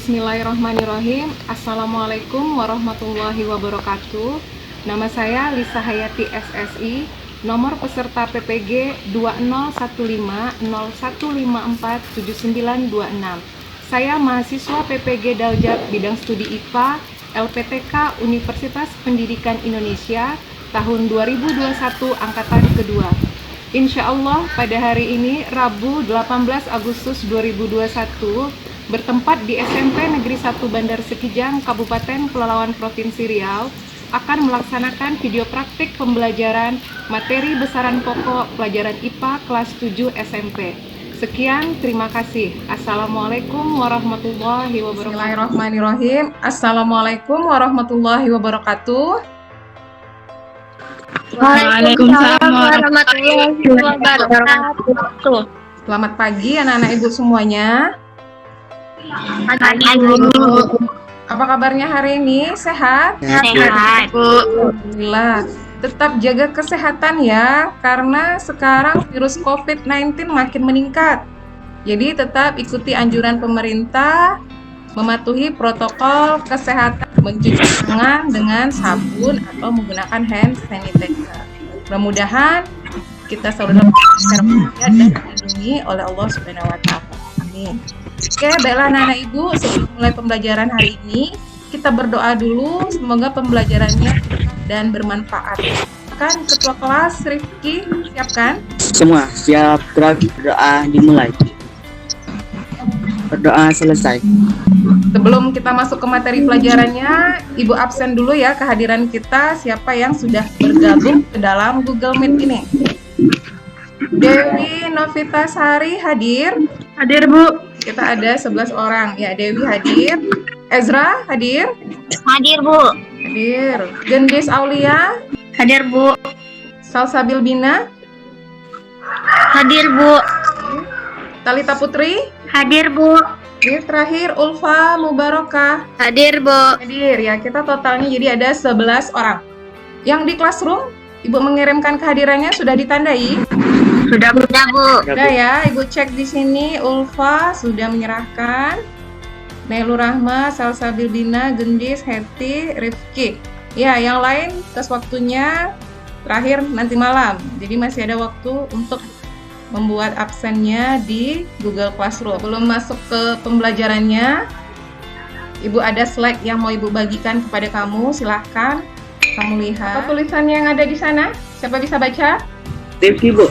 Bismillahirrahmanirrahim. Assalamualaikum warahmatullahi wabarakatuh. Nama saya Lisa Hayati SSI. Nomor peserta PPG 201015547926. Saya mahasiswa PPG Daljab bidang studi IPA LPTK Universitas Pendidikan Indonesia tahun 2021 angkatan kedua. Insya Allah pada hari ini Rabu 18 Agustus 2021 bertempat di SMP Negeri 1 Bandar Sekijang, Kabupaten Pelalawan, Provinsi Riau, akan melaksanakan video praktik pembelajaran materi besaran pokok pelajaran IPA kelas 7 SMP. Sekian, terima kasih. Assalamualaikum warahmatullahi wabarakatuh. Bismillahirrahmanirrahim. Assalamualaikum warahmatullahi wabarakatuh. Waalaikumsalam warahmatullahi wabarakatuh. Selamat pagi anak-anak ibu semuanya. Apa kabarnya hari ini? Sehat? Sehat, Bu. Alhamdulillah. Tetap jaga kesehatan ya, karena sekarang virus COVID-19 makin meningkat. Jadi tetap ikuti anjuran pemerintah, mematuhi protokol kesehatan, mencuci tangan dengan sabun atau menggunakan hand sanitizer. Mudah-mudahan kita selalu dalam dan dilindungi oleh Allah Subhanahu wa Ta'ala. Amin. Oke, baiklah anak-anak ibu, sebelum mulai pembelajaran hari ini, kita berdoa dulu, semoga pembelajarannya dan bermanfaat. Kan Ketua Kelas Rifki, siapkan? Semua siap, berdoa dimulai. Berdoa selesai. Sebelum kita masuk ke materi pelajarannya, Ibu absen dulu ya kehadiran kita, siapa yang sudah bergabung ke dalam Google Meet ini. Dewi Novitasari hadir? Hadir, Bu. Kita ada 11 orang. Ya, Dewi hadir. Ezra hadir? Hadir, Bu. Hadir. Gendis Aulia? Hadir, Bu. Salsabil Bina? Hadir, Bu. Talita Putri? Hadir, Bu. Terakhir Ulfa Mubarokah? Hadir, Bu. Hadir. Ya, kita totalnya jadi ada 11 orang. Yang di classroom, Ibu mengirimkan kehadirannya sudah ditandai? Sudah, Bu. Sudah ya, Ibu cek di sini. Ulfa sudah menyerahkan. Nailur Rahma, Salsabil Bina, Gendis, Heti, Rifki. Ya, yang lain tes waktunya terakhir nanti malam. Jadi masih ada waktu untuk membuat absennya di Google Classroom. Belum masuk ke pembelajarannya, Ibu ada slide yang mau Ibu bagikan kepada kamu. Silahkan kamu lihat. Apa tulisan yang ada di sana? Siapa bisa baca? Rifki, Bu.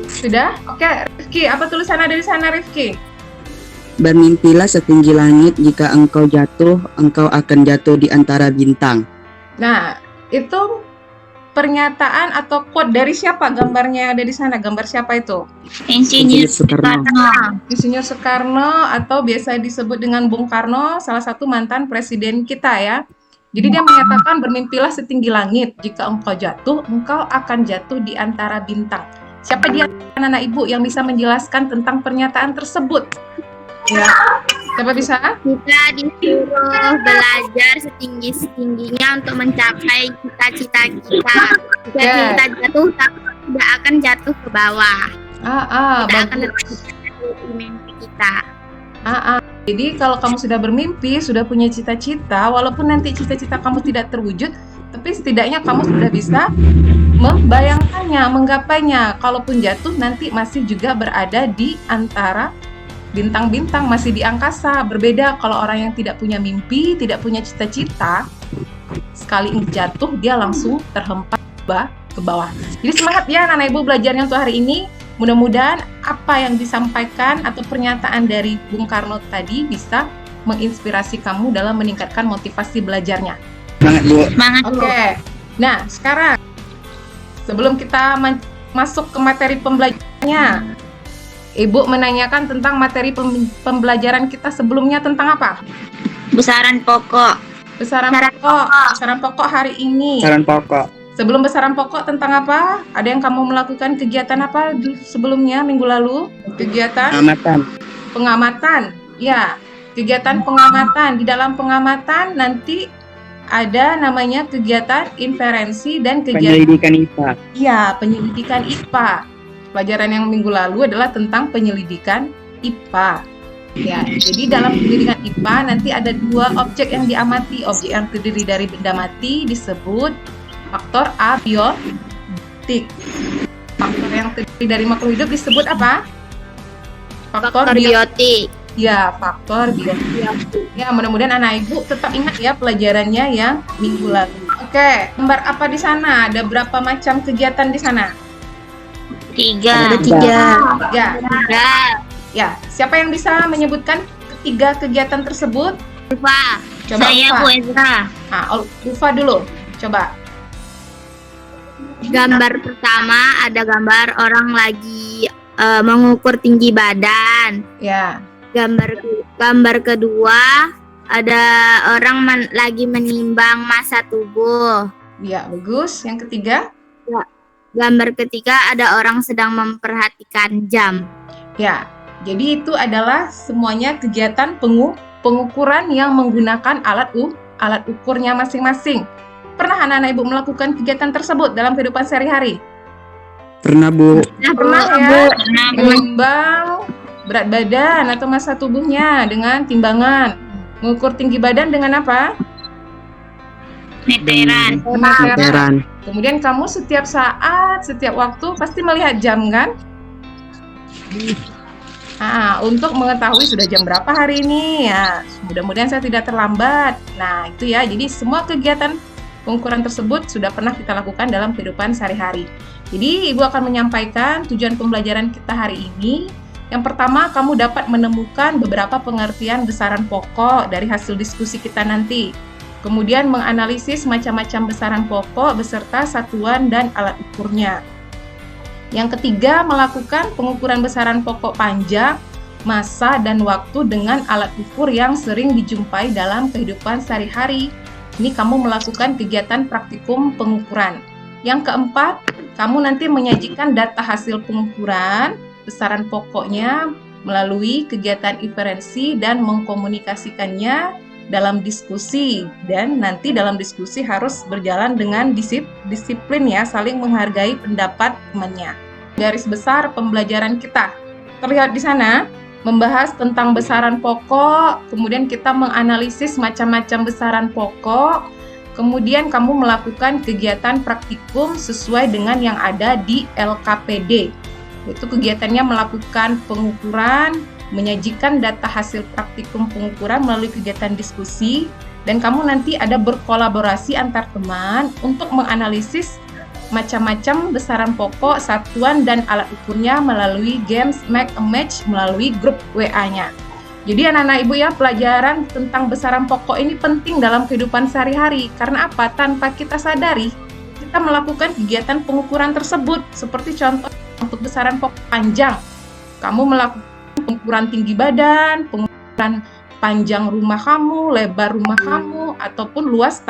Sudah? Oke, Rifki. Apa tulisan ada di sana, Rifki? Bermimpilah setinggi langit, jika engkau jatuh, engkau akan jatuh di antara bintang. Nah, itu pernyataan atau quote dari siapa? Gambarnya yang ada di sana. Gambar siapa itu? Insinyur Soekarno. Insinyur Soekarno atau biasa disebut dengan Bung Karno, salah satu mantan presiden kita ya. Jadi dia menyatakan bermimpilah setinggi langit, jika engkau jatuh, engkau akan jatuh di antara bintang. Siapa dia anak-anak ibu yang bisa menjelaskan tentang pernyataan tersebut? Ya, siapa bisa? Kita disuruh belajar setinggi-tingginya untuk mencapai cita-cita kita. Jika kita jatuh, tidak akan jatuh ke bawah. Tidak akan terjadi mimpi kita. Jadi kalau kamu sudah bermimpi, sudah punya cita-cita, walaupun nanti cita-cita kamu tidak terwujud, tapi setidaknya kamu sudah bisa membayangkannya, menggapainya. Kalaupun jatuh, nanti masih juga berada di antara bintang-bintang, masih di angkasa. Berbeda kalau orang yang tidak punya mimpi, tidak punya cita-cita, sekali jatuh dia langsung terhempas ke bawah. Jadi semangat ya anak-anak ibu belajarnya untuk hari ini. Mudah-mudahan apa yang disampaikan atau pernyataan dari Bung Karno tadi bisa menginspirasi kamu dalam meningkatkan motivasi belajarnya. Semangat, Bu. Semangat, Bu. Oke. Nah, sekarang sebelum kita masuk ke materi pembelajarannya, Ibu menanyakan tentang materi pembelajaran kita sebelumnya tentang apa? Besaran pokok. Besaran pokok hari ini. Saran pokok. Sebelum besaran pokok tentang apa? Ada yang kamu melakukan kegiatan apa sebelumnya minggu lalu? Kegiatan pengamatan. Ya, kegiatan pengamatan. Di dalam pengamatan nanti ada namanya kegiatan inferensi dan kegiatan Penyelidikan IPA. Iya, penyelidikan IPA. Pelajaran yang minggu lalu adalah tentang penyelidikan IPA. Ya, jadi dalam pendidikan IPA nanti ada dua objek yang diamati. Objek yang terdiri dari benda mati disebut faktor abiotik. Faktor yang terdiri dari makhluk hidup disebut apa? Faktor biotik. Ya, faktor biotik. Ya, mudah-mudahan anak ibu tetap ingat ya pelajarannya yang minggu lalu. Oke, gambar apa di sana? Ada berapa macam kegiatan di sana? 3. Ya. Ya, siapa yang bisa menyebutkan ketiga kegiatan tersebut? Ulfa. Coba Saya Ulfa. Bu Ezra. Nah, Ulfa dulu. Coba. Gambar pertama ada gambar orang lagi mengukur tinggi badan. Ya. Gambar kedua ada orang lagi menimbang massa tubuh. Ya, bagus. Yang ketiga? Gambar ketiga ada orang sedang memperhatikan jam. Ya. Jadi itu adalah semuanya kegiatan pengukuran yang menggunakan alat ukurnya masing-masing. Pernah anak-anak ibu melakukan kegiatan tersebut dalam kehidupan sehari-hari? Pernah, Bu. Pernah ya? Menimbang berat badan atau massa tubuhnya dengan timbangan. Mengukur tinggi badan dengan apa? Meteran. Kemudian kamu setiap saat, setiap waktu pasti melihat jam kan? Untuk mengetahui sudah jam berapa hari ini ya, mudah-mudahan saya tidak terlambat. Nah itu ya, jadi semua kegiatan pengukuran tersebut sudah pernah kita lakukan dalam kehidupan sehari-hari. Jadi ibu akan menyampaikan tujuan pembelajaran kita hari ini. Yang pertama, kamu dapat menemukan beberapa pengertian besaran pokok dari hasil diskusi kita nanti. Kemudian menganalisis macam-macam besaran pokok beserta satuan dan alat ukurnya. Yang ketiga, melakukan pengukuran besaran pokok panjang, massa, dan waktu dengan alat ukur yang sering dijumpai dalam kehidupan sehari-hari. Ini kamu melakukan kegiatan praktikum pengukuran. Yang keempat, kamu nanti menyajikan data hasil pengukuran besaran pokoknya melalui kegiatan inferensi dan mengkomunikasikannya dalam diskusi. Dan nanti dalam diskusi harus berjalan dengan disiplin ya, saling menghargai pendapat temannya. Garis besar pembelajaran kita terlihat di sana, membahas tentang besaran pokok, kemudian kita menganalisis macam-macam besaran pokok, kemudian kamu melakukan kegiatan praktikum sesuai dengan yang ada di LKPD. Itu kegiatannya melakukan pengukuran, menyajikan data hasil praktikum pengukuran melalui kegiatan diskusi, dan kamu nanti ada berkolaborasi antar teman untuk menganalisis macam-macam besaran pokok, satuan, dan alat ukurnya melalui games make a match melalui grup WA-nya. Jadi anak-anak ibu ya, pelajaran tentang besaran pokok ini penting dalam kehidupan sehari-hari. Karena apa? Tanpa kita sadari, kita melakukan kegiatan pengukuran tersebut. Seperti contoh untuk besaran pokok panjang, kamu melakukan pengukuran tinggi badan, pengukuran panjang rumah kamu, lebar rumah kamu, ataupun luas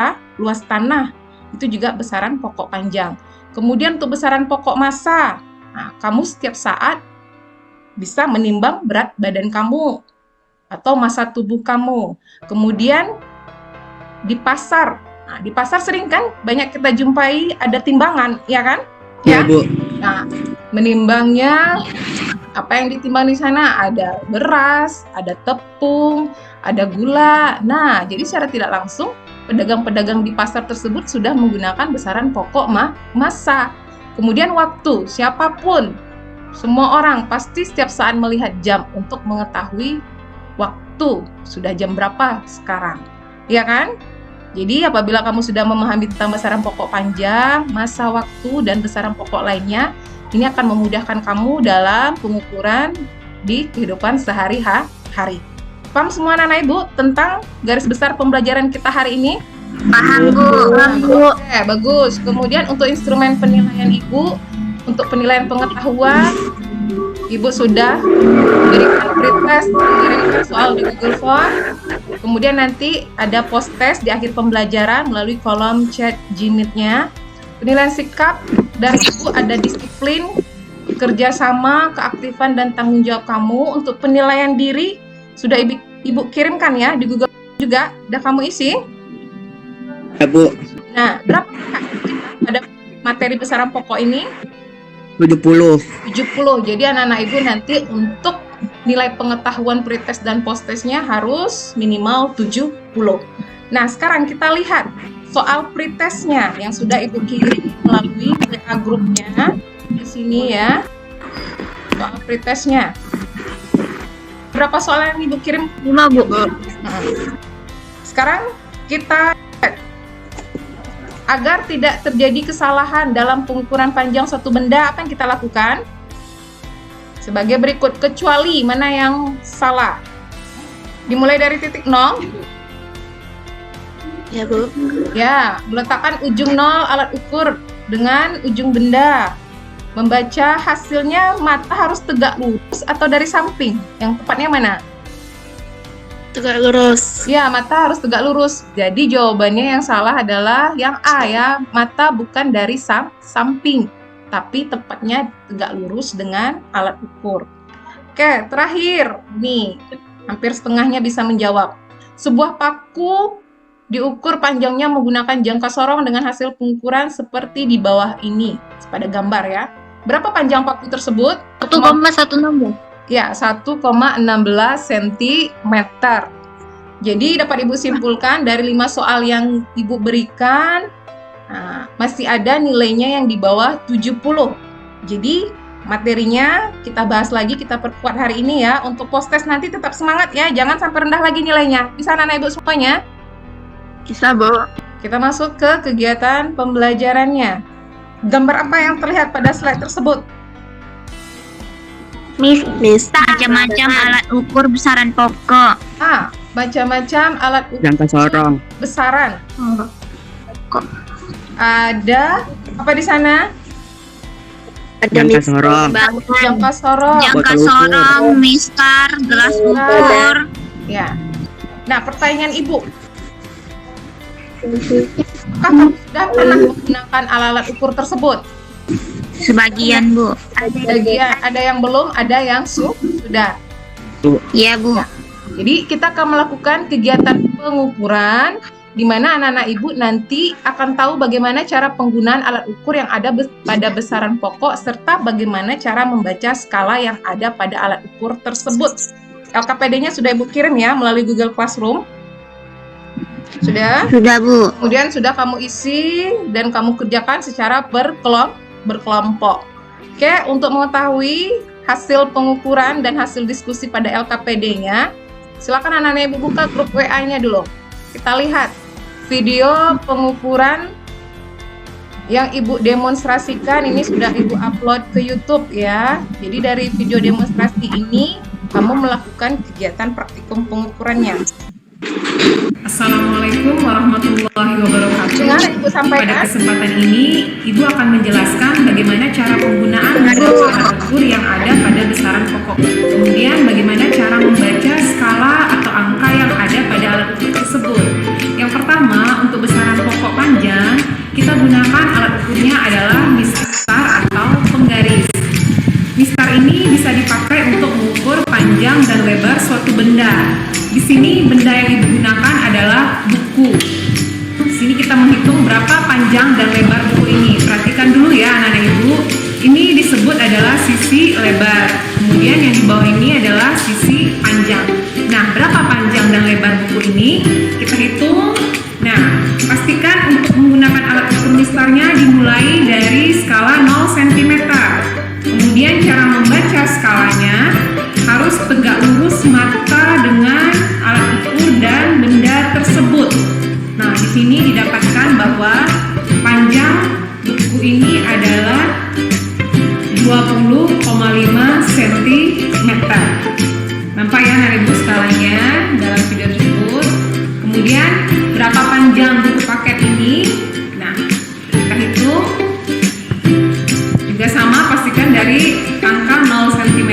tanah. Itu juga besaran pokok panjang. Kemudian untuk besaran pokok massa, kamu setiap saat bisa menimbang berat badan kamu atau massa tubuh kamu. Kemudian di pasar, di pasar sering kan banyak kita jumpai ada timbangan, ya kan? Ya, Bu. Nah, menimbangnya apa yang ditimbang di sana? Ada beras, ada tepung, ada gula. Nah, jadi secara tidak langsung pedagang-pedagang di pasar tersebut sudah menggunakan besaran pokok massa. Kemudian waktu, siapapun, semua orang pasti setiap saat melihat jam untuk mengetahui waktu sudah jam berapa sekarang, ya kan? Jadi apabila kamu sudah memahami tentang besaran pokok panjang, massa waktu, dan besaran pokok lainnya, ini akan memudahkan kamu dalam pengukuran di kehidupan sehari-hari. Paham semua anak-anak ibu tentang garis besar pembelajaran kita hari ini? Paham, Bu. Oke, bagus. Kemudian untuk instrumen penilaian ibu, untuk penilaian pengetahuan, ibu sudah berikan pretest, mengirimkan soal di Google Form. Kemudian nanti ada post test di akhir pembelajaran melalui kolom chat Gmeet-nya. Penilaian sikap dari ibu ada disiplin, kerjasama, keaktifan, dan tanggung jawab kamu. Untuk penilaian diri sudah ibu kirimkan ya di Google juga. Udah kamu isi? Ya, Bu. Nah, berapa ada materi besaran pokok ini? 70. 70. Jadi anak-anak ibu nanti untuk nilai pengetahuan pretest dan posttestnya harus minimal 70. Nah, sekarang kita lihat soal pretestnya yang sudah ibu kirim melalui WA grupnya di sini ya. Soal pretestnya. Berapa soal yang ibu kirim? 5, Bu. Sekarang kita cek. Agar tidak terjadi kesalahan dalam pengukuran panjang suatu benda, apa yang kita lakukan? Sebagai berikut, kecuali mana yang salah. Dimulai dari titik 0. Ya, Bu. Ya, meletakkan ujung 0 alat ukur dengan ujung benda. Membaca hasilnya, mata harus tegak lurus atau dari samping? Yang tepatnya mana? Tegak lurus. Ya, mata harus tegak lurus. Jadi jawabannya yang salah adalah yang A ya, mata bukan dari samping, tapi tepatnya tegak lurus dengan alat ukur. Oke, terakhir. Nih, hampir setengahnya bisa menjawab. Sebuah paku diukur panjangnya menggunakan jangka sorong dengan hasil pengukuran seperti di bawah ini. Pada gambar ya. Berapa panjang paku tersebut? 1,16, Bu. Ya, 1,16 cm. Jadi dapat Ibu simpulkan dari 5 soal yang Ibu berikan, masih ada nilainya yang di bawah 70. Jadi materinya kita bahas lagi, kita perkuat hari ini ya. Untuk posttest nanti tetap semangat ya, jangan sampai rendah lagi nilainya. Bisa anak-anak Ibu semuanya? Bisa, Bu. Kita masuk ke kegiatan pembelajarannya. Gambar apa yang terlihat pada slide tersebut? Macam-macam alat ukur besaran pokok. Macam-macam alat ukur Jangka sorong. besaran. Ada apa di sana? Jangka sorong. Jangka sorong. Jangka sorong, mistar, gelas ukur. Ya. Nah, pertanyaan Ibu. Apakah kamu sudah pernah menggunakan alat-alat ukur tersebut? Sebagian, Bu. Ada yang belum, ada yang sudah. Iya, Bu. Jadi kita akan melakukan kegiatan pengukuran di mana anak-anak Ibu nanti akan tahu bagaimana cara penggunaan alat ukur yang ada pada besaran pokok serta bagaimana cara membaca skala yang ada pada alat ukur tersebut. LKPD-nya sudah Ibu kirim ya melalui Google Classroom. Sudah? Sudah, Bu. Kemudian sudah kamu isi dan kamu kerjakan secara berkelompok. Oke, untuk mengetahui hasil pengukuran dan hasil diskusi pada LKPD-nya, silakan anak-anak Ibu buka grup WA-nya dulu. Kita lihat video pengukuran yang Ibu demonstrasikan ini sudah Ibu upload ke YouTube ya. Jadi dari video demonstrasi ini kamu melakukan kegiatan praktikum pengukurannya. Assalamualaikum warahmatullahi wabarakatuh. Dengar Ibu sampaikan. Pada kesempatan ini, Ibu akan menjelaskan bagaimana cara penggunaan alat ukur yang ada pada besaran pokok. Kemudian bagaimana cara membaca skala atau angka yang ada pada alat ukur tersebut. Yang pertama, untuk besaran pokok panjang, kita gunakan alat ukurnya adalah mistar atau penggaris. Mistar ini bisa dipakai untuk mengukur panjang dan lebar suatu benda. Di sini benda yang digunakan adalah buku. Di sini kita menghitung berapa panjang dan lebar buku ini. Perhatikan dulu ya anak-anak Ibu. Ini disebut adalah sisi lebar. Kemudian yang di bawah ini adalah sisi panjang. Nah, berapa panjang dan lebar buku ini? Kita hitung. Nah, pastikan untuk menggunakan alat ukur mistarnya dimulai dari skala 0 cm. Kemudian cara membaca skalanya harus tegak lurus mata dengan alat ukur dan benda tersebut. Nah, di sini didapatkan bahwa panjang buku ini adalah 20,5 cm. Nampak ya anak Ibu skalanya dalam video tersebut. Kemudian berapa panjang buku paket ini? Nah, kita hitung. Juga sama, pastikan dari angka 0 cm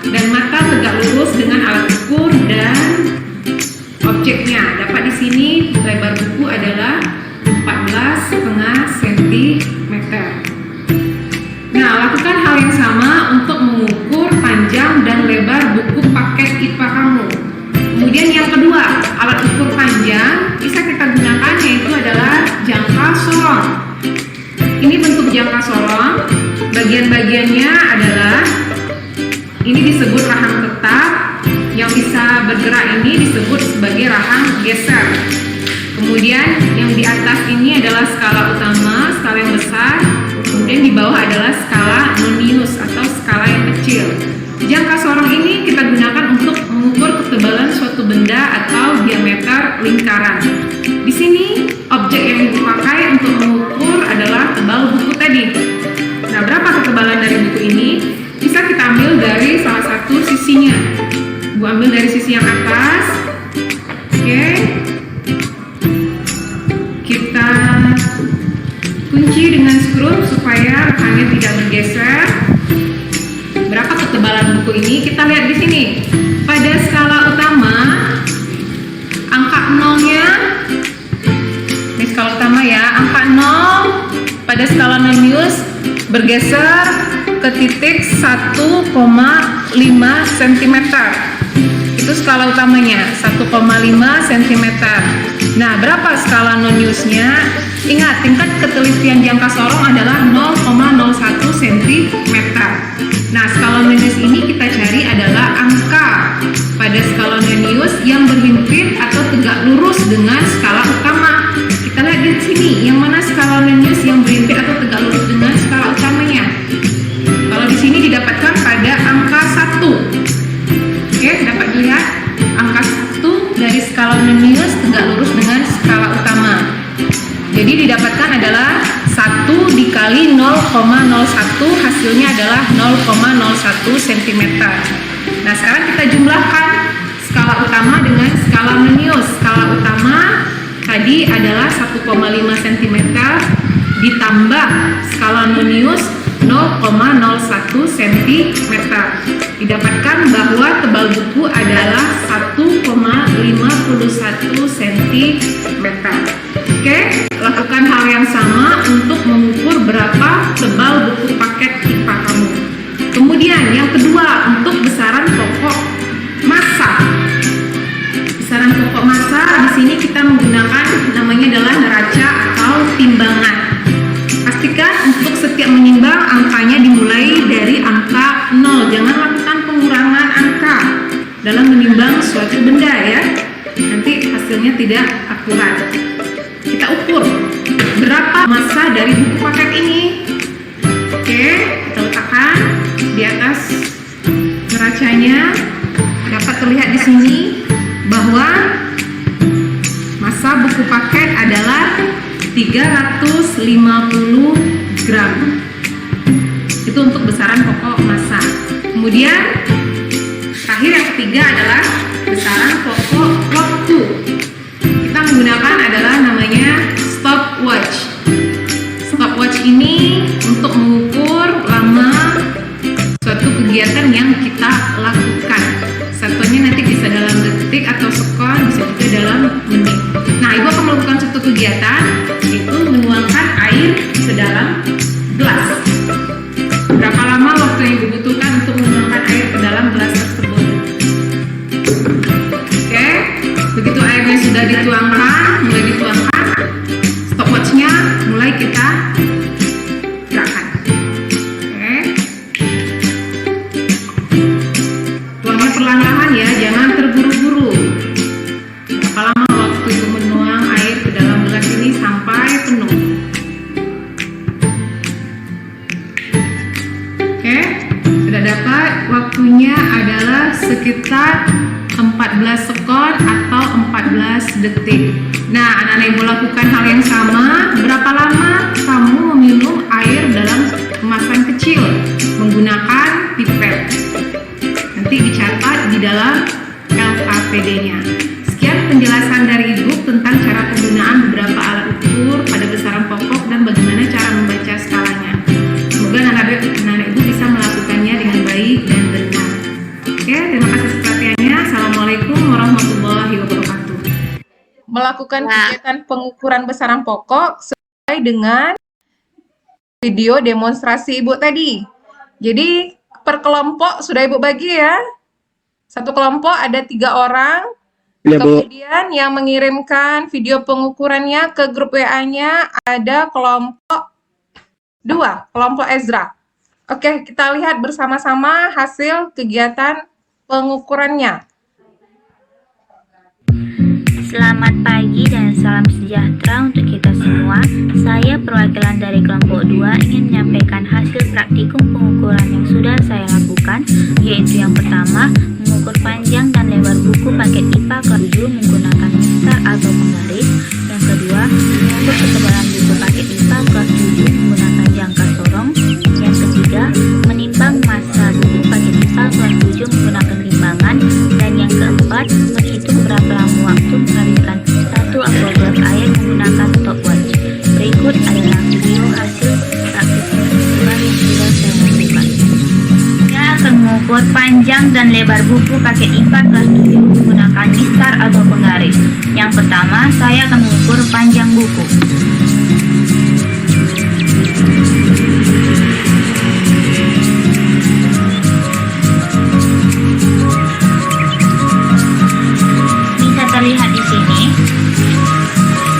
dan mata tegak lurus dengan alat ukur dan objeknya. Dapat di sini lebar buku adalah 14,5 cm. Nah, lakukan hal yang sama untuk mengukur panjang dan lebar buku paket IPA kamu. Kemudian yang kedua, alat ukur panjang bisa kita gunakan yaitu adalah jangka sorong. Ini bentuk jangka sorong. Bagian bagian-bagiannya adalah ini disebut rahang tetap, yang bisa bergerak ini disebut sebagai rahang geser. Kemudian yang di atas ini adalah skala utama, skala yang besar. Kemudian di bawah adalah skala nonius atau skala yang kecil. Jangka sorong ini kita gunakan untuk mengukur ketebalan suatu benda atau diameter lingkaran. Di sini objek yang dipakai untuk mengukur adalah tebal buku tadi. Nah, berapa ketebalan dari buku ini? Bisa kita ambil dari salah satu sisinya. Bu ambil dari sisi yang atas. Oke. Kita kunci dengan skrup supaya rekannya tidak bergeser. Berapa ketebalan buku ini? Kita lihat di sini. Pada skala utama, angka nolnya, ini skala utama ya, angka 0 pada skala nonius bergeser ke titik 1,5 cm. Itu skala utamanya, 1,5 cm. Nah, berapa skala noniusnya? Ingat, tingkat ketelitian jangka sorong adalah 0,01 cm. Nah, skala nonius ini kita cari adalah angka pada skala nonius yang berhimpit atau tegak lurus dengan skala utama. Kita lihat di sini, yang mana skala nonius yang berhimpit atau tegak lurus dengan skala utamanya. Kalau di sini didapatkan pada angka 1. Oke, dapat dilihat angka 1 dari skala nonius tegak lurus dengan skala utama. Jadi didapatkan adalah 1 dikali 0,01, hasilnya adalah 0,01 cm. Nah, sekarang kita jumlahkan skala utama dengan skala nonius. Skala utama tadi adalah 1,5 cm ditambah skala nonius 0,01 cm. Didapatkan bahwa tebal buku adalah 1,51 cm. Oke, lakukan hal yang sama untuk mengukur berapa tebal buku paket IPA kamu. Kemudian yang kedua, untuk besaran pokok massa. Besaran pokok massa di sini kita menggunakan namanya adalah neraca atau timbangan. Pastikan untuk setiap menimbang angkanya dimulai dari angka 0. Jangan lakukan pengurangan angka dalam menimbang suatu benda ya. Nanti hasilnya tidak akurat. Kita ukur berapa massa dari buku paket ini. Oke, kita letakkan di atas neracanya. Dapat terlihat di sini bahwa massa buku paket adalah 350 gram. Itu untuk besaran pokok massa. Kemudian terakhir yang ketiga adalah besaran pokok waktu. Kita menggunakan adalah namanya stopwatch. Stopwatch ini untuk mengukur lama suatu kegiatan yang kita lakukan. Satunya nanti bisa dalam detik atau sekon, bisa juga dalam menit. Nah, Ibu akan melakukan suatu kegiatan, yaitu menuangkan air ke dalam gelas. Berapa lama waktu yang dibutuhkan untuk menuangkan air ke dalam gelas tersebut? Oke, begitu airnya sudah dituangkan, mulai dituangkan, stopwatchnya mulai kita gerakkan. Oke, tuangnya perlahan-lahan ya, jangan terburu-buru. Berapa lama waktu itu menuang air ke dalam gelas ini sampai penuh? Oke, sudah dapat. Waktunya adalah sekitar 14 sekon atau 14 detik. Nah, anak-anak Ibu lakukan hal yang sama. Berapa lama kamu meminum air dalam kemasan kecil menggunakan pipet? Nanti dicatat di dalam LKPD-nya. Sekian penjelasan dari Ibu tentang cara penggunaan beberapa alat ukur pada besaran pokok dan bagaimana cara membaca skalanya. Semoga anak-anak Ibu bisa melakukannya dengan baik dan benar. Oke, terima kasih perhatiannya. Assalamualaikum warahmatullahi wabarakatuh. Melakukan kegiatan pengukuran besaran pokok sesuai dengan video demonstrasi Ibu tadi. Jadi per kelompok sudah Ibu bagi ya. Satu kelompok ada 3 orang. Ya, Bu. Kemudian yang mengirimkan video pengukurannya ke grup WA-nya ada kelompok 2, kelompok Ezra. Oke, kita lihat bersama-sama hasil kegiatan pengukurannya. Selamat pagi dan salam sejahtera untuk kita semua. Saya perwakilan dari kelompok 2 ingin menyampaikan hasil praktikum pengukuran yang sudah saya lakukan, yaitu yang pertama, mengukur panjang dan lebar buku paket IPA kelas 7 menggunakan mistar atau penggaris. Yang kedua, mengukur ketebalan buku paket IPA kelas 7 menggunakan jangka sorong. Yang ketiga, menimbang massa buku paket IPA kelas 7 menggunakan timbangan. Dan yang keempat, menghitung berapa lama waktu menghabiskan satu aquagelas air menggunakan stopwatch. Berikut adalah video hasil praktikum pengukuran yang sudah saya lakukan. Saya akan mengukur panjang dan lebar buku paket IPA kelas 7 menggunakan mistar atau penggaris. Yang pertama, saya akan mengukur panjang buku. Terlihat di sini,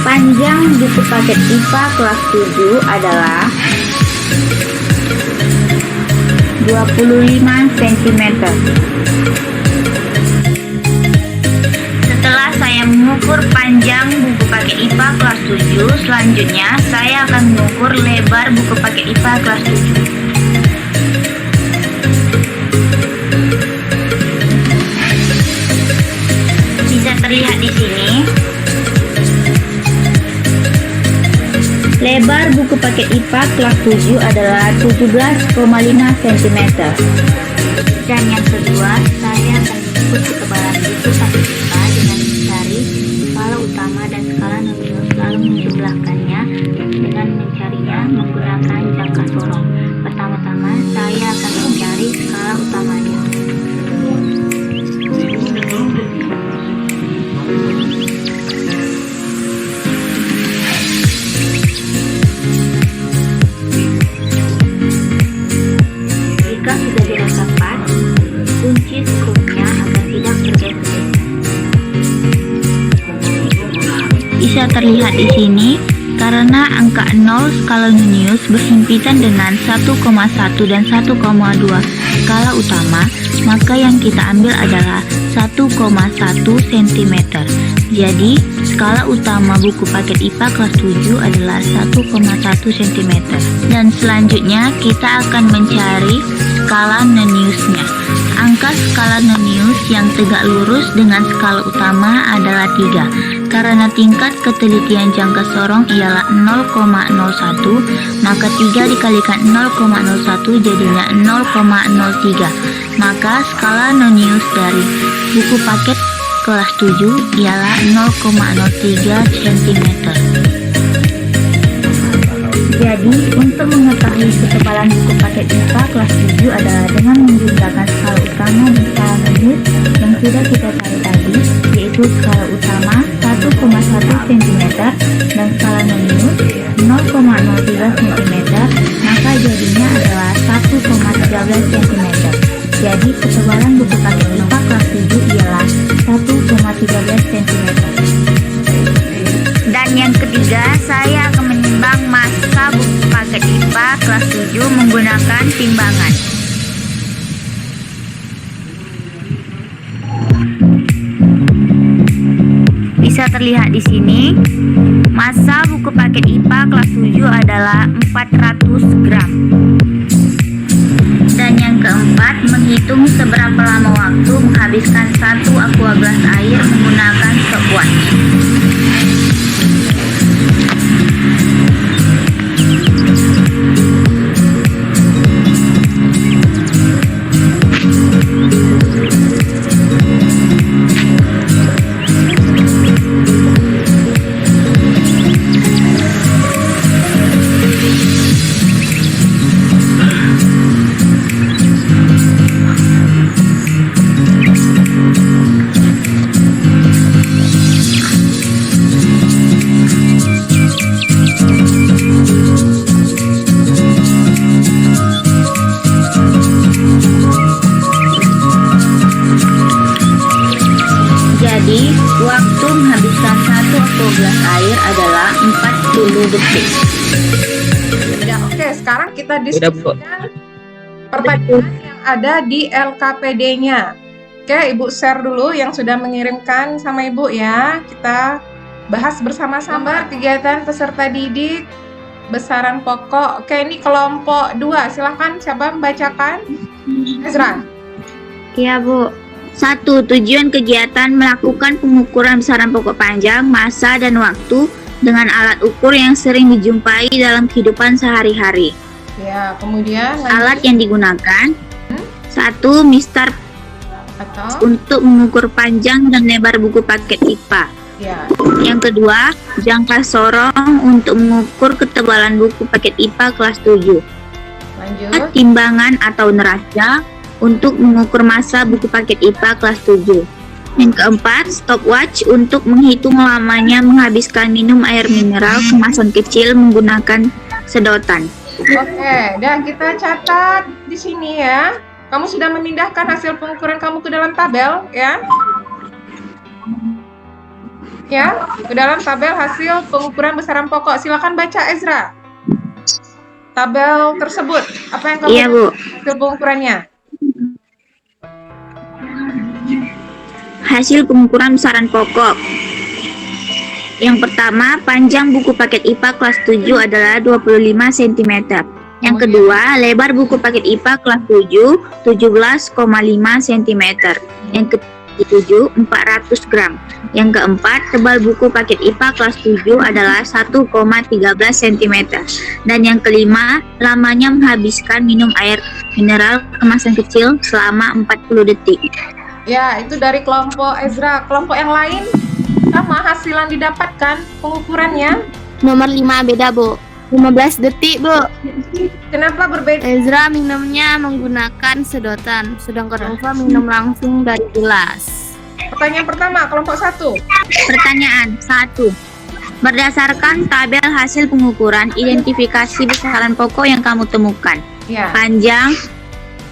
panjang buku paket IPA kelas 7 adalah 25 cm. Setelah saya mengukur panjang buku paket IPA kelas 7, selanjutnya saya akan mengukur lebar buku paket IPA kelas 7. Bisa terlihat di sini, lebar buku paket IPA kelas 7 adalah 17,5 cm. Dan yang kedua, saya akan mengukur ketebalan buku paket IPA dengan mencari skala utama dan skala non-minus, lalu menjumlahkannya dengan mencarinya menggunakan jangka sorong. Pertama-tama, saya akan mencari skala utamanya. Jika sudah dirasa pas, kunci skrupnya agar tidak bergeser. Bisa terlihat di sini, karena angka 0 skala Nonius berhimpitan dengan 1,1 dan 1,2 skala utama, maka yang kita ambil adalah 1,1 cm. Jadi, skala utama buku paket IPA kelas 7 adalah 1,1 cm. Dan selanjutnya kita akan mencari skala Noniusnya. Angka skala Nonius yang tegak lurus dengan skala utama adalah 3. Karena tingkat ketelitian jangka sorong ialah 0,01, maka 3 dikalikan 0,01 jadinya 0,03. Maka skala Nonius dari buku paket kelas 7 ialah 0,03 cm. Jadi, untuk mengetahui ketebalan buku paket IPA kelas 7 adalah dengan menggunakan skala utama dan skala Nonius yang sudah kita cari tadi, yaitu skala utama 1,1 cm dan skala Nonius 0,03 cm, maka jadinya adalah 1,13 cm. Jadi, ketebalan buku paket IPA kelas 7 ialah 1,13 cm. Dan yang ketiga, saya akan menimbang massa buku paket IPA kelas 7 menggunakan timbangan. Bisa terlihat di sini, massa buku paket IPA kelas 7 adalah 400 gram. Dan yang keempat, menghitung seberapa lama waktu menghabiskan satu aquagelas air menggunakan stopwatch. Jadi, waktu menghabiskan satu aquagelas air adalah 40 detik. Ya, oke, sekarang kita diskusikan pertanyaan yang ada di LKPD-nya. Oke, Ibu share dulu yang sudah mengirimkan sama Ibu ya. Kita bahas bersama-sama kegiatan peserta didik besaran pokok. Oke, ini kelompok 2. Silahkan siapa membacakan? Ezra. Iya, Bu. 1. Tujuan kegiatan melakukan pengukuran besaran pokok panjang, masa, dan waktu dengan alat ukur yang sering dijumpai dalam kehidupan sehari-hari. Ya, kemudian Alat yang digunakan 1. Mistar atau untuk mengukur panjang dan lebar buku paket IPA. ya. Yang kedua, jangka sorong untuk mengukur ketebalan buku paket IPA kelas 7. Lanjut. Timbangan atau neraca untuk mengukur massa buku paket IPA kelas 7. Yang keempat, stopwatch untuk menghitung lamanya menghabiskan minum air mineral kemasan kecil menggunakan sedotan. Oke, dan kita catat di sini ya. Kamu sudah memindahkan hasil pengukuran kamu ke dalam tabel ya? Ya, ke dalam tabel hasil pengukuran besaran pokok. Silakan baca Ezra. Tabel tersebut, apa yang kamu Iya, Bu. hasil pengukurannya? Hasil pengukuran besaran pokok. Yang pertama, panjang buku paket IPA kelas 7 adalah 25 cm. Yang kedua, lebar buku paket IPA kelas 7 17,5 cm. Yang ke-7 400 gram. Yang keempat, tebal buku paket IPA kelas 7 adalah 1,13 cm. Dan yang kelima, lamanya menghabiskan minum air mineral kemasan kecil selama 40 detik. Ya, itu dari kelompok Ezra. Kelompok yang lain sama hasil yang didapatkan pengukurannya. Nomor 5 beda, Bu. 15 detik, Bu. Kenapa berbeda? Ezra minumnya menggunakan sedotan, sedangkan Ulfa minum langsung dari gelas. Pertanyaan pertama, kelompok 1. Pertanyaan 1. Berdasarkan tabel hasil pengukuran, identifikasi besaran pokok yang kamu temukan. Ya. Panjang,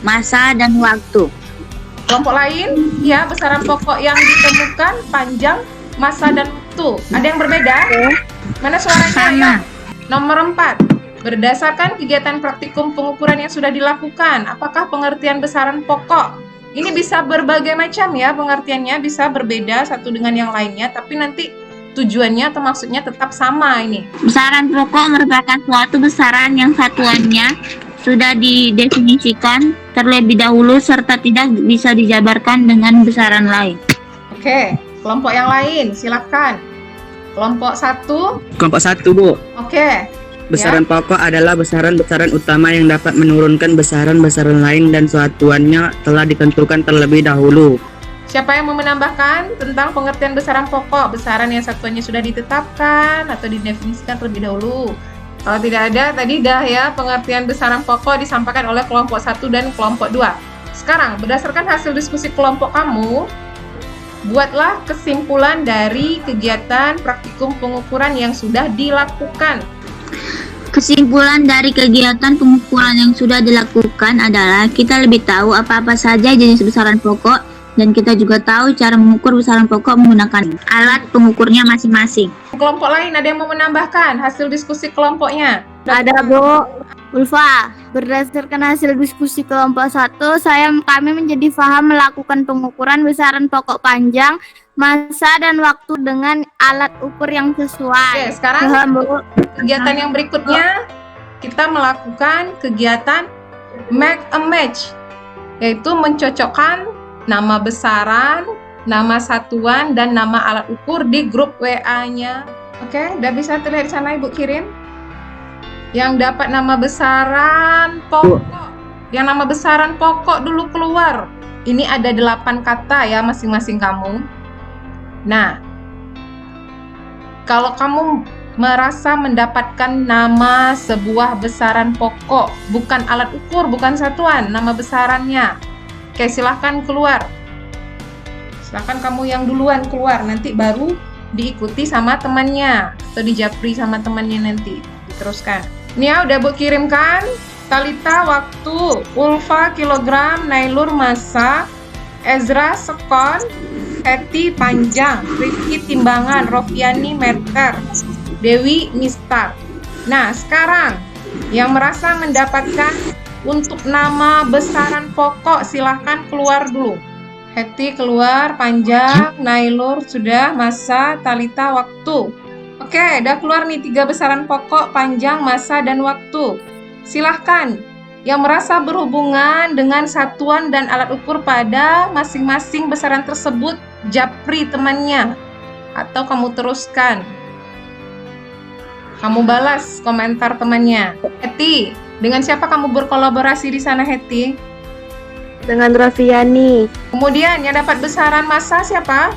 massa, dan waktu. Kelompok lain, ya, besaran pokok yang ditemukan, panjang, massa, dan waktu. Ada yang berbeda? Mana suaranya? Sama. Ya? Nomor 4. Berdasarkan kegiatan praktikum pengukuran yang sudah dilakukan, apakah pengertian besaran pokok? Ini bisa berbagai macam ya, pengertiannya bisa berbeda satu dengan yang lainnya, tapi nanti tujuannya atau maksudnya tetap sama ini. Besaran pokok merupakan suatu besaran yang satuannya sudah didefinisikan terlebih dahulu serta tidak bisa dijabarkan dengan besaran lain. Oke, kelompok yang lain, silakan. Kelompok 1. Kelompok 1, Bu. Oke. Besaran pokok adalah besaran-besaran utama yang dapat menurunkan besaran-besaran lain dan satuannya telah ditentukan terlebih dahulu. Siapa yang mau menambahkan tentang pengertian besaran pokok? Besaran yang satuannya sudah ditetapkan atau didefinisikan terlebih dahulu. Kalau tidak ada, tadi dah ya pengertian besaran pokok disampaikan oleh kelompok 1 dan kelompok 2. Sekarang, berdasarkan hasil diskusi kelompok kamu, buatlah kesimpulan dari kegiatan praktikum pengukuran yang sudah dilakukan. Kesimpulan dari kegiatan pengukuran yang sudah dilakukan adalah kita lebih tahu apa-apa saja jenis besaran pokok dan kita juga tahu cara mengukur besaran pokok menggunakan alat pengukurnya masing-masing. Kelompok lain ada yang mau menambahkan hasil diskusi kelompoknya? Ada, Bu. Ulfa, berdasarkan hasil diskusi kelompok 1, kami menjadi paham melakukan pengukuran besaran pokok panjang, massa, dan waktu dengan alat ukur yang sesuai. Oke, sekarang Paham, Bu? kegiatan yang berikutnya kita melakukan kegiatan make a match, yaitu mencocokkan nama besaran, nama satuan, dan nama alat ukur di grup WA-nya. Oke, udah bisa terlihat di sana Ibu kirim? Yang dapat nama besaran pokok. Yang nama besaran pokok dulu keluar. Ini ada 8 kata ya masing-masing kamu. Nah, kalau kamu merasa mendapatkan nama sebuah besaran pokok, bukan alat ukur, bukan satuan, nama besarannya. Oke, silahkan keluar. Silahkan kamu yang duluan keluar, nanti baru diikuti sama temannya atau dijapri sama temannya nanti. Diteruskan. Ini ya udah Bu kirimkan. Talita waktu, Ulfa kilogram, Nailur massa, Ezra sekon, Heti panjang, Rifki timbangan, Rofiani meter, Dewi mistar. Nah sekarang yang merasa mendapatkan untuk nama besaran pokok silahkan keluar dulu. Heti keluar, Panjang, Nailur sudah, massa, Talita waktu. Oke, udah keluar nih 3 besaran pokok, panjang, massa, dan waktu. Silahkan yang merasa berhubungan dengan satuan dan alat ukur pada masing-masing besaran tersebut, japri temannya. Atau kamu teruskan. Kamu balas komentar temannya. Heti, dengan siapa kamu berkolaborasi di sana, Heti? Dengan Raffiani. Kemudian yang dapat besaran massa siapa?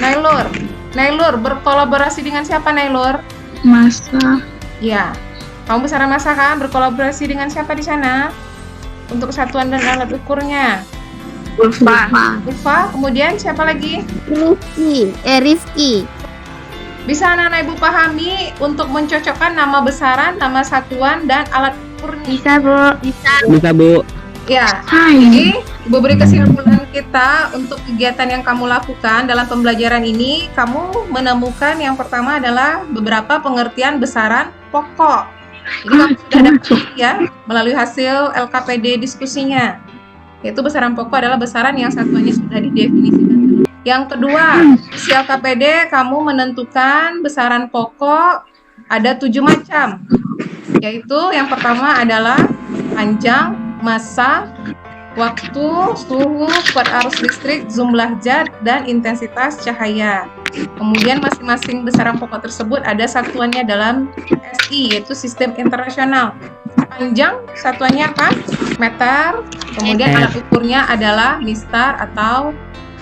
Nailur. Nailur berkolaborasi dengan siapa, Nailur? Masa. Ya. Kamu besaran massa kan berkolaborasi dengan siapa di sana? Untuk satuan dan alat ukurnya. Ulfa. Ulfa. Kemudian siapa lagi? Rizky. Bisa anak-anak ibu pahami untuk mencocokkan nama besaran, nama satuan, dan alat ukurnya? Bisa, Bu. Bisa, Bu. Ya, jadi Ibu beri kesimpulan kita untuk kegiatan yang kamu lakukan dalam pembelajaran ini. Kamu menemukan yang pertama adalah beberapa pengertian besaran pokok. Jadi kamu sudah dapat ya melalui hasil LKPD diskusinya. Yaitu besaran pokok adalah besaran yang satuannya sudah didefinisikan. Yang kedua, di LKPD kamu menentukan besaran pokok ada 7 macam. Yaitu yang pertama adalah panjang, massa, waktu, suhu, kuat arus listrik, jumlah zat, dan intensitas cahaya. Kemudian masing-masing besaran pokok tersebut ada satuannya dalam SI, yaitu sistem internasional. Panjang satuannya apa? Meter. Kemudian alat ukurnya adalah mistar atau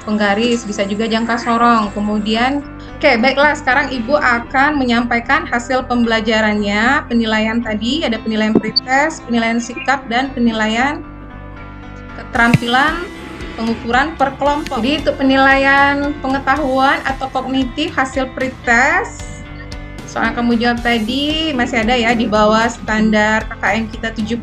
penggaris, bisa juga jangka sorong. Kemudian oke, baiklah, sekarang Ibu akan menyampaikan hasil pembelajarannya. Penilaian tadi ada penilaian pretest, penilaian sikap, dan penilaian keterampilan pengukuran per kelompok. Jadi untuk penilaian pengetahuan atau kognitif hasil pretest, soal kamu jawab tadi masih ada ya di bawah standar KKM kita 70.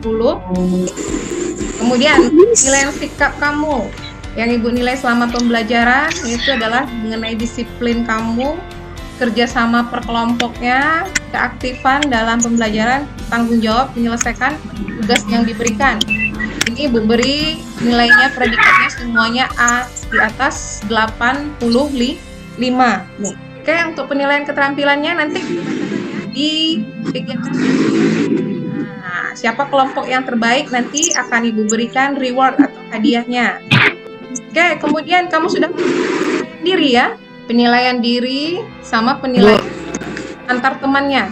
Kemudian penilaian sikap kamu yang Ibu nilai selama pembelajaran itu adalah mengenai disiplin kamu, kerjasama per kelompoknya, keaktifan dalam pembelajaran, tanggung jawab menyelesaikan tugas yang diberikan. Ini Ibu beri nilainya, predikatnya semuanya A di atas 85. Nih. Oke, untuk penilaian keterampilannya nanti di kegiatan. Nah, siapa kelompok yang terbaik nanti akan Ibu berikan reward atau hadiahnya. Oke, kemudian kamu sudah diri ya, penilaian diri sama penilaian antar temannya.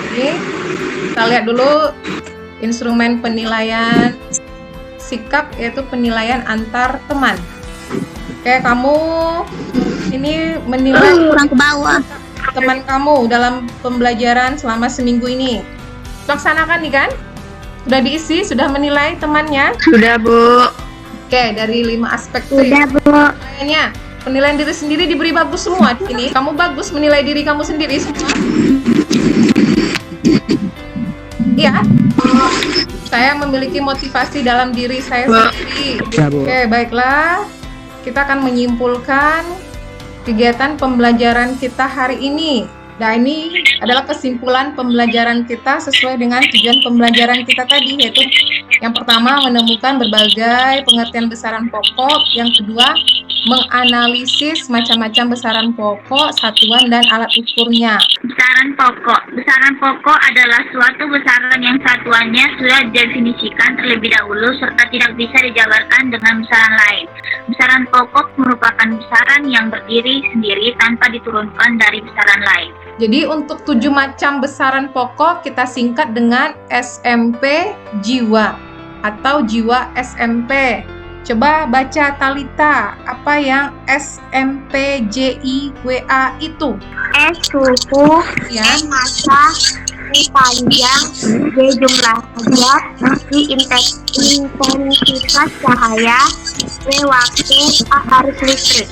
Oke, kita lihat dulu instrumen penilaian sikap, yaitu penilaian antar teman. Oke, kamu ini menilai Kurang ke bawah. teman kamu dalam pembelajaran selama seminggu ini. Laksanakan nih kan? Sudah diisi, sudah menilai temannya? Sudah, Bu. Oke, dari 5 aspek Udah, Bu. penilaiannya. Penilaian diri sendiri diberi bagus semua di sini. Kamu bagus menilai diri kamu sendiri semua. Iya. Saya memiliki motivasi dalam diri saya sendiri. Bisa, Bu. Oke, baiklah. Kita akan menyimpulkan kegiatan pembelajaran kita hari ini. Nah, ini adalah kesimpulan pembelajaran kita sesuai dengan tujuan pembelajaran kita tadi, yaitu yang pertama menemukan berbagai pengertian besaran pokok, yang kedua menganalisis macam-macam besaran pokok, satuan, dan alat ukurnya. Besaran pokok. Besaran pokok adalah suatu besaran yang satuannya sudah didefinisikan terlebih dahulu serta tidak bisa dijabarkan dengan besaran lain. Besaran pokok merupakan besaran yang berdiri sendiri tanpa diturunkan dari besaran lain. Jadi untuk 7 macam besaran pokok kita singkat dengan SMP jiwa atau jiwa SMP. Coba baca Talita, apa yang SMPJIWA itu? S suhu, Ya. M massa, I panjang, J jumlah zat, I intensitas cahaya, W waktu, A arus listrik.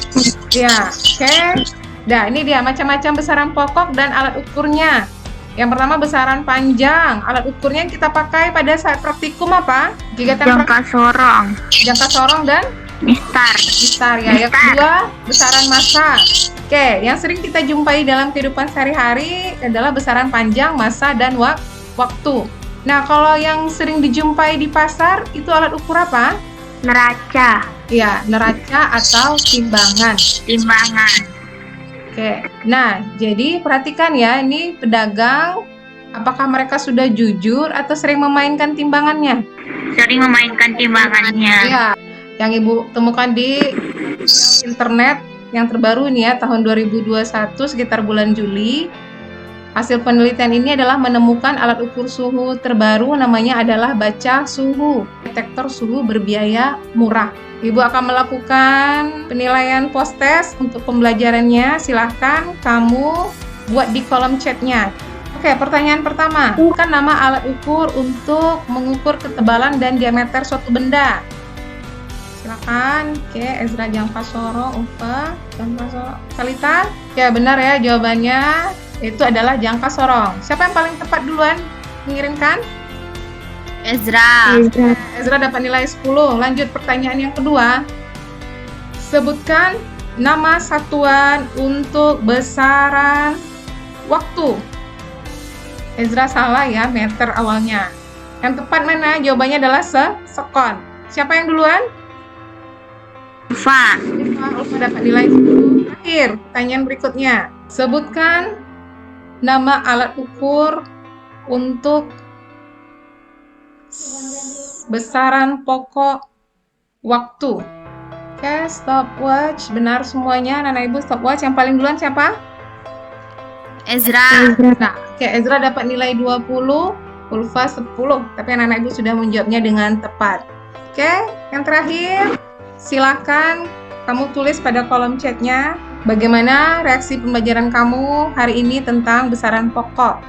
Ya, oke. Nah, ini dia macam-macam besaran pokok dan alat ukurnya. Yang pertama besaran panjang. Alat ukurnya yang kita pakai pada saat praktikum apa? Kegiatan Jangka sorong. jangka sorong dan Mistar ya. Yang kedua, besaran massa. Oke, yang sering kita jumpai dalam kehidupan sehari-hari adalah besaran panjang, massa, dan waktu. Nah, kalau yang sering dijumpai di pasar, itu alat ukur apa? Neraca. Ya, neraca atau timbangan. Oke, nah jadi perhatikan ya, ini pedagang, apakah mereka sudah jujur atau sering memainkan timbangannya? Sering memainkan timbangannya. Iya, yang Ibu temukan di internet yang terbaru nih ya, tahun 2021 sekitar bulan Juli. Hasil penelitian ini adalah menemukan alat ukur suhu terbaru, namanya adalah baca suhu. Detektor suhu berbiaya murah. Ibu akan melakukan penilaian post-test untuk pembelajarannya. Silahkan kamu buat di kolom chatnya. Oke, pertanyaan pertama. Bukan nama alat ukur untuk mengukur ketebalan dan diameter suatu benda. Silakan. Oke, Ezra Jangkasoro, Ufa, Jangkasoro, Kalita. Ya, benar ya jawabannya. Itu adalah jangka sorong. Siapa yang paling tepat duluan mengirimkan? Ezra. Ezra dapat nilai 10. Lanjut pertanyaan yang kedua. Sebutkan nama satuan untuk besaran waktu. Ezra salah ya, meter awalnya. Yang tepat mana? Jawabannya adalah sekon. Siapa yang duluan? Ufa. Ulfa dapat nilai 10. Terakhir, pertanyaan berikutnya. Sebutkan nama alat ukur untuk besaran pokok waktu. Oke, stopwatch. Benar semuanya, anak ibu stopwatch. Yang paling duluan siapa? Ezra. Nah, oke, Ezra dapat nilai 20, Ulfa 10. Tapi anak ibu sudah menjawabnya dengan tepat. Oke, yang terakhir, silakan kamu tulis pada kolom chatnya bagaimana reaksi pembelajaran kamu hari ini tentang besaran pokok.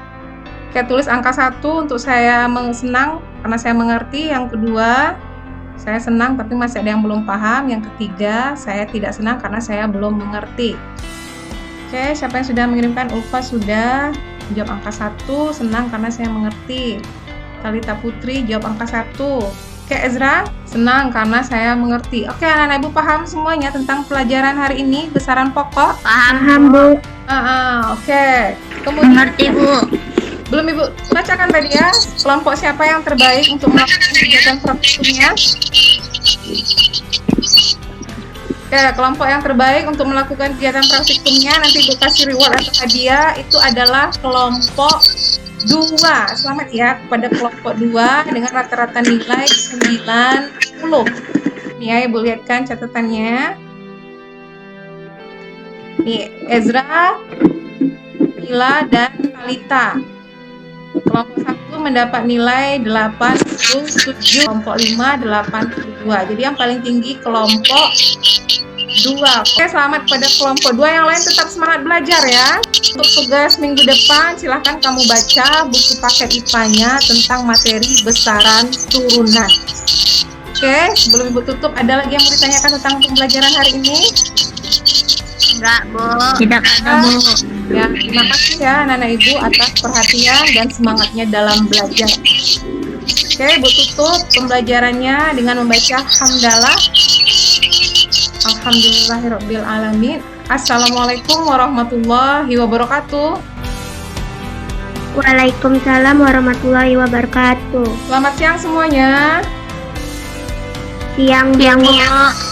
Oke, tulis angka 1 untuk saya senang karena saya mengerti. Yang kedua, saya senang tapi masih ada yang belum paham. Yang ketiga, saya tidak senang karena saya belum mengerti. Oke, siapa yang sudah mengirimkan? Ulfa sudah jawab angka 1, senang karena saya mengerti. Kalita Putri jawab angka 1. Oke, Ezra, senang karena saya mengerti. Oke, anak-anak ibu paham semuanya tentang pelajaran hari ini, besaran pokok? Paham, Bu. Oke. Kemudian, Mengerti, Bu. belum ibu bacakan tadi ya, kelompok siapa yang terbaik untuk melakukan kegiatan praktikumnya? Oke, kelompok yang terbaik untuk melakukan kegiatan praktikumnya, nanti ibu kasih reward atau hadiah, itu adalah kelompok 2. Selamat ya kepada kelompok 2 dengan rata-rata nilai 90. Nih ya, ibu lihatkan catatannya. Nih, Ezra, Mila, dan Kalita. Kelompok 1 mendapat nilai 87, kelompok 5 82. Jadi yang paling tinggi kelompok 2. Oke, selamat pada kelompok 2. Yang lain tetap semangat belajar ya. Untuk tugas minggu depan, silahkan kamu baca buku paket IPA-nya tentang materi besaran turunan. Oke, sebelum ibu tutup, ada lagi yang mau ditanyakan tentang pembelajaran hari ini? Enggak, Bu. Tidak ada, Bu. Ya, terima kasih ya anak-anak ibu atas perhatian dan semangatnya dalam belajar. Oke, ibu tutup pembelajarannya dengan membaca hamdalah. Alhamdulillahirabbil alamin. Assalamualaikum warahmatullahi wabarakatuh. Waalaikumsalam warahmatullahi wabarakatuh. Selamat siang semuanya. Siang, Bu.